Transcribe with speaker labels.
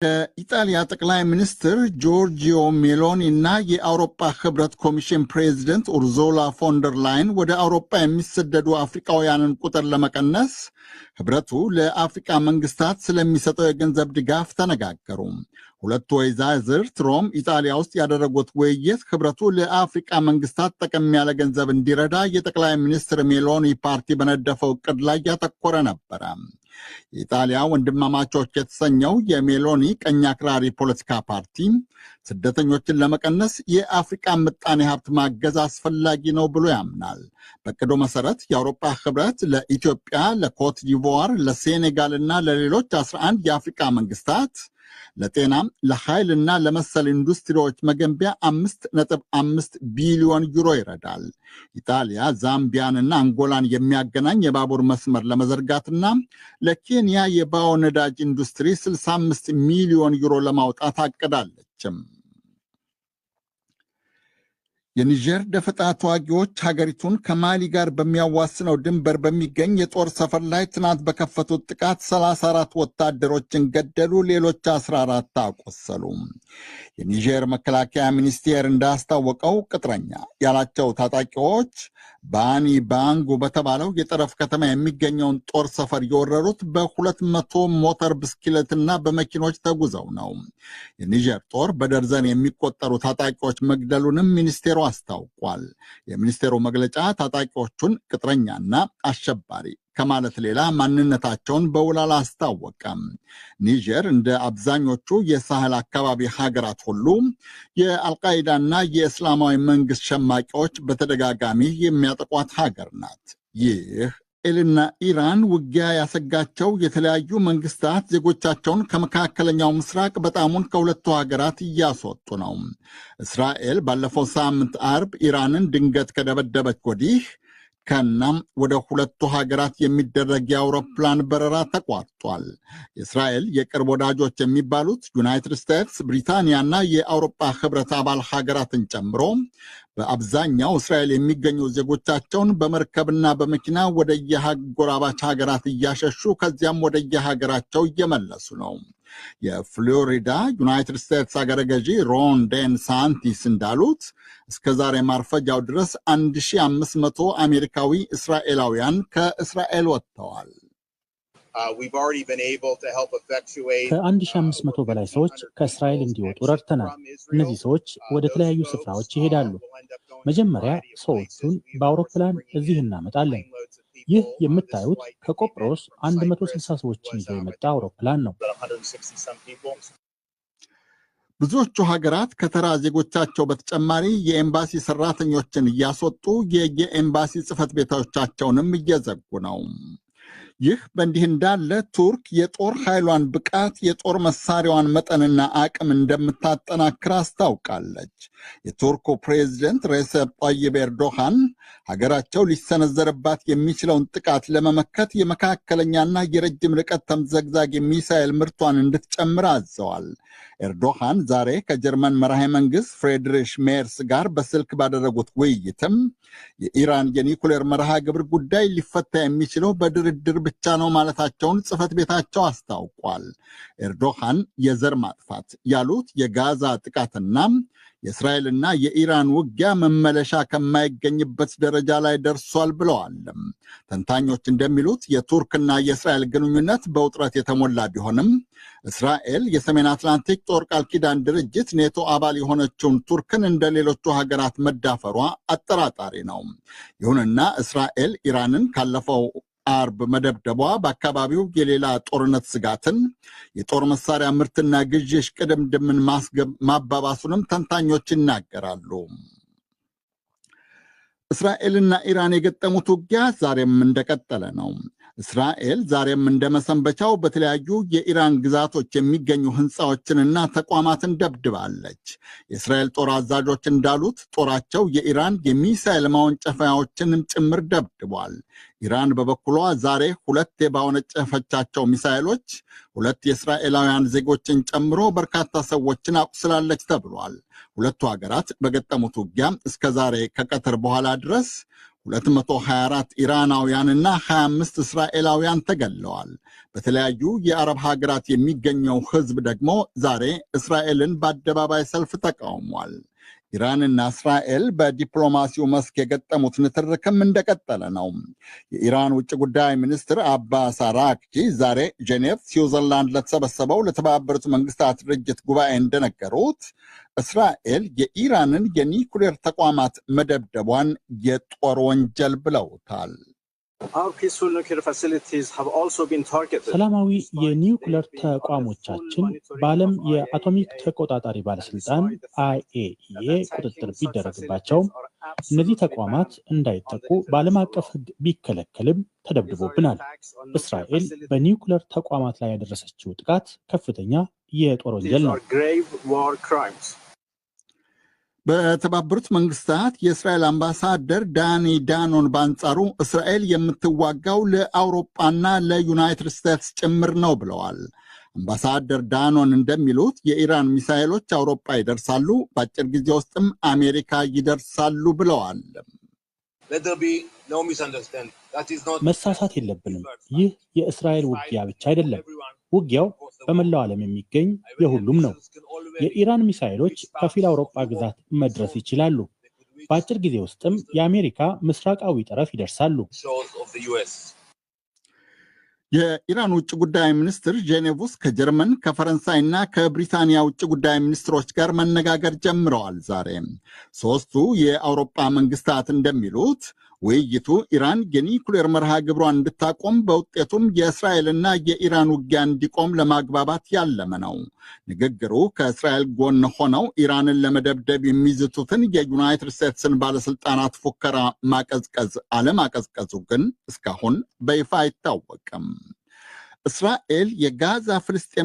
Speaker 1: የኢጣሊያ ጠቅላይ ሚኒስትር ጆርጂዮ ሜሎኒ እና የአውሮፓ ህብረት ኮሚሽን ፕሬዚደንት ኡርዙላ ፎንደር ላይን ወደ አውሮፓ የሚሰደዱ አፍሪካውያንን ቁጥር ለመቀነስ ህብረቱ ለአፍሪካ መንግስታት ስለሚሰጠው የገንዘብ ድጋፍ ተነጋገሩ። ሁለቱ ወይዛዝርት ሮም ኢጣሊያ ውስጥ ያደረጉት ውይይት ህብረቱ ለአፍሪካ መንግስታት ጠቀም ያለ ገንዘብ እንዲረዳ የጠቅላይ ሚኒስትር ሜሎኒ ፓርቲ በነደፈው እቅድ ላይ ያተኮረ ነበረ። የኢጣሊያ ወንድማማቾች የተሰኘው የሜሎኒ ቀኝ አክራሪ ፖለቲካ ፓርቲ ስደተኞችን ለመቀነስ የአፍሪካ ምጣኔ ሀብት ማገዝ አስፈላጊ ነው ብሎ ያምናል። በቅዱ መሰረት የአውሮፓ ህብረት ለኢትዮጵያ፣ ለኮት ዲቮር፣ ለሴኔጋልና ለሌሎች 11 የአፍሪካ መንግስታት ለጤና፣ ለኃይልና ለመሰል ኢንዱስትሪዎች መገንቢያ 5.5 ቢሊዮን ዩሮ ይረዳል። ኢጣሊያ ዛምቢያንና አንጎላን የሚያገናኝ የባቡር መስመር ለመዘርጋትና ለኬንያ የባዮ ነዳጅ ኢንዱስትሪ 65 ሚሊዮን ዩሮ ለማውጣት አቅዳለችም። የኒጀር ደፈጣ ተዋጊዎች ሀገሪቱን ከማሊ ጋር በሚያዋስነው ድንበር በሚገኝ የጦር ሰፈር ላይ ትናንት በከፈቱት ጥቃት 34 ወታደሮችን ገደሉ፣ ሌሎች 14 አቆሰሉ። የኒጀር መከላከያ ሚኒስቴር እንዳስታወቀው ቅጥረኛ ያላቸው ታጣቂዎች ባኒ ባንጉ በተባለው የጠረፍ ከተማ የሚገኘውን ጦር ሰፈር የወረሩት በ200 ሞተር ብስክሌትና በመኪኖች ተጉዘው ነው። የኒጀር ጦር በደርዘን የሚቆጠሩ ታጣቂዎች መግደሉንም ሚኒስቴሩ አስታውቋል። የሚኒስቴሩ መግለጫ ታጣቂዎቹን ቅጥረኛና አሸባሪ ከማለት ሌላ ማንነታቸውን በውል አላስታወቀም። ኒጀር እንደ አብዛኞቹ የሳህል አካባቢ ሀገራት ሁሉ የአልቃይዳና የእስላማዊ መንግስት ሸማቂዎች በተደጋጋሚ የሚያጠቋት ሀገር ናት። ይህ እስራኤልና ኢራን ውጊያ ያሰጋቸው የተለያዩ መንግስታት ዜጎቻቸውን ከመካከለኛው ምስራቅ በጣሙን ከሁለቱ ሀገራት እያስወጡ ነው። እስራኤል ባለፈው ሳምንት አርብ ኢራንን ድንገት ከደበደበች ወዲህ ከናም ወደ ሁለቱ ሀገራት የሚደረግ የአውሮፕላን በረራ ተቋርጧል። የእስራኤል የቅርብ ወዳጆች የሚባሉት ዩናይትድ ስቴትስ፣ ብሪታንያና የአውሮፓ ህብረት አባል ሀገራትን ጨምሮ በአብዛኛው እስራኤል የሚገኙ ዜጎቻቸውን በመርከብና በመኪና ወደ የአጎራባች ሀገራት እያሸሹ ከዚያም ወደ የሀገራቸው እየመለሱ ነው። የፍሎሪዳ ዩናይትድ ስቴትስ አገረ ገዢ ሮን ዴን ሳንቲስ እንዳሉት እስከ ዛሬ ማርፈጃው ድረስ 1500 አሜሪካዊ እስራኤላውያን ከእስራኤል ወጥተዋል።
Speaker 2: ከ1500 በላይ ሰዎች ከእስራኤል እንዲወጡ ረድተናል። እነዚህ ሰዎች ወደ ተለያዩ ስፍራዎች ይሄዳሉ። መጀመሪያ ሰዎቹን በአውሮፕላን እዚህ እናመጣለን። ይህ የምታዩት ከቆጵሮስ 160 ሰዎችን ይዞ የመጣ አውሮፕላን ነው።
Speaker 1: ብዙዎቹ ሀገራት ከተራ ዜጎቻቸው በተጨማሪ የኤምባሲ ሰራተኞችን እያስወጡ የኤምባሲ ጽሕፈት ቤቶቻቸውንም እየዘጉ ነው። ይህ በእንዲህ እንዳለ ቱርክ የጦር ኃይሏን ብቃት፣ የጦር መሳሪያዋን መጠንና አቅም እንደምታጠናክር አስታውቃለች። የቱርኩ ፕሬዚደንት ሬሰፕ ጣይብ ኤርዶሃን ሀገራቸው ሊሰነዘርባት የሚችለውን ጥቃት ለመመከት የመካከለኛና የረጅም ርቀት ተምዘግዛጊ ሚሳኤል ምርቷን እንድትጨምር አዘዋል። ኤርዶሃን ዛሬ ከጀርመን መራሄ መንግስት ፍሬድሪሽ ሜርስ ጋር በስልክ ባደረጉት ውይይትም የኢራን የኒኩሌር መርሃ ግብር ጉዳይ ሊፈታ የሚችለው በድርድር ብቻ ነው ማለታቸውን ጽሕፈት ቤታቸው አስታውቋል። ኤርዶሃን የዘር ማጥፋት ያሉት የጋዛ ጥቃትና የእስራኤልና የኢራን ውጊያ መመለሻ ከማይገኝበት ደረጃ ላይ ደርሷል ብለዋል። ተንታኞች እንደሚሉት የቱርክና የእስራኤል ግንኙነት በውጥረት የተሞላ ቢሆንም እስራኤል የሰሜን አትላንቲክ ጦር ቃል ኪዳን ድርጅት ኔቶ አባል የሆነችውን ቱርክን እንደ ሌሎቹ ሀገራት መዳፈሯ አጠራጣሪ ነው። ይሁንና እስራኤል ኢራንን ካለፈው አርብ መደብደቧ በአካባቢው የሌላ ጦርነት ስጋትን፣ የጦር መሳሪያ ምርትና ግዢ እሽቅድምድምን ማባባሱንም ተንታኞች ይናገራሉ። እስራኤልና ኢራን የገጠሙት ውጊያ ዛሬም እንደቀጠለ ነው። እስራኤል ዛሬም እንደመሰንበቻው በተለያዩ የኢራን ግዛቶች የሚገኙ ሕንፃዎችንና ተቋማትን ደብድባለች። የእስራኤል ጦር አዛዦች እንዳሉት ጦራቸው የኢራን የሚሳኤል ማወንጨፊያዎችንም ጭምር ደብድቧል። ኢራን በበኩሏ ዛሬ 2 የባወነጨፈቻቸው ሚሳኤሎች 2 የእስራኤላውያን ዜጎችን ጨምሮ በርካታ ሰዎችን አቁስላለች ተብሏል። ሁለቱ ሀገራት በገጠሙት ውጊያ እስከ ዛሬ ከቀትር በኋላ ድረስ 224 ኢራናውያንና 25 እስራኤላውያን ተገለዋል። በተለያዩ የአረብ ሀገራት የሚገኘው ሕዝብ ደግሞ ዛሬ እስራኤልን በአደባባይ ሰልፍ ተቃውሟል። ኢራንና እስራኤል በዲፕሎማሲው መስክ የገጠሙት ንትርክም እንደቀጠለ ነው። የኢራን ውጭ ጉዳይ ሚኒስትር አባስ አራክቺ ዛሬ ጄኔቭ ስዊዘርላንድ ለተሰበሰበው ለተባበሩት መንግስታት ድርጅት ጉባኤ እንደነገሩት እስራኤል የኢራንን የኒኩሌር ተቋማት መደብደቧን የጦር ወንጀል ብለውታል።
Speaker 2: ሰላማዊ የኒውክለር ተቋሞቻችን በዓለም የአቶሚክ ተቆጣጣሪ ባለስልጣን IAEA ቁጥጥር ቢደረግባቸውም እነዚህ ተቋማት እንዳይጠቁ በዓለም አቀፍ ሕግ ቢከለከልም ተደብድቦብናል። እስራኤል በኒውክለር ተቋማት ላይ ያደረሰችው ጥቃት ከፍተኛ የጦር ወንጀል ነው።
Speaker 1: በተባበሩት መንግስታት የእስራኤል አምባሳደር ዳኒ ዳኖን በአንጻሩ እስራኤል የምትዋጋው ለአውሮፓና ለዩናይትድ ስቴትስ ጭምር ነው ብለዋል። አምባሳደር ዳኖን እንደሚሉት የኢራን ሚሳይሎች አውሮፓ ይደርሳሉ፣ በአጭር ጊዜ ውስጥም አሜሪካ ይደርሳሉ ብለዋል።
Speaker 2: መሳሳት የለብንም። ይህ የእስራኤል ውጊያ ብቻ አይደለም። ውጊያው በመላው ዓለም የሚገኝ የሁሉም ነው። የኢራን ሚሳይሎች ከፊል አውሮፓ ግዛት መድረስ ይችላሉ። በአጭር ጊዜ ውስጥም የአሜሪካ ምስራቃዊ ጠረፍ ይደርሳሉ።
Speaker 1: የኢራን ውጭ ጉዳይ ሚኒስትር ጄኔቭ ውስጥ ከጀርመን ከፈረንሳይና ከብሪታንያ ውጭ ጉዳይ ሚኒስትሮች ጋር መነጋገር ጀምረዋል። ዛሬ ሶስቱ የአውሮፓ መንግስታት እንደሚሉት ውይይቱ ኢራን የኒኩሌር መርሃ ግብሯን እንድታቆም በውጤቱም የእስራኤልና የኢራን ውጊያ እንዲቆም ለማግባባት ያለመ ነው። ንግግሩ ከእስራኤል ጎን ሆነው ኢራንን ለመደብደብ የሚዝቱትን የዩናይትድ ስቴትስን ባለስልጣናት ፉከራ ማቀዝቀዝ አለማቀዝቀዙ ግን እስካሁን በይፋ አይታወቅም። እስራኤል የጋዛ ፍልስጤም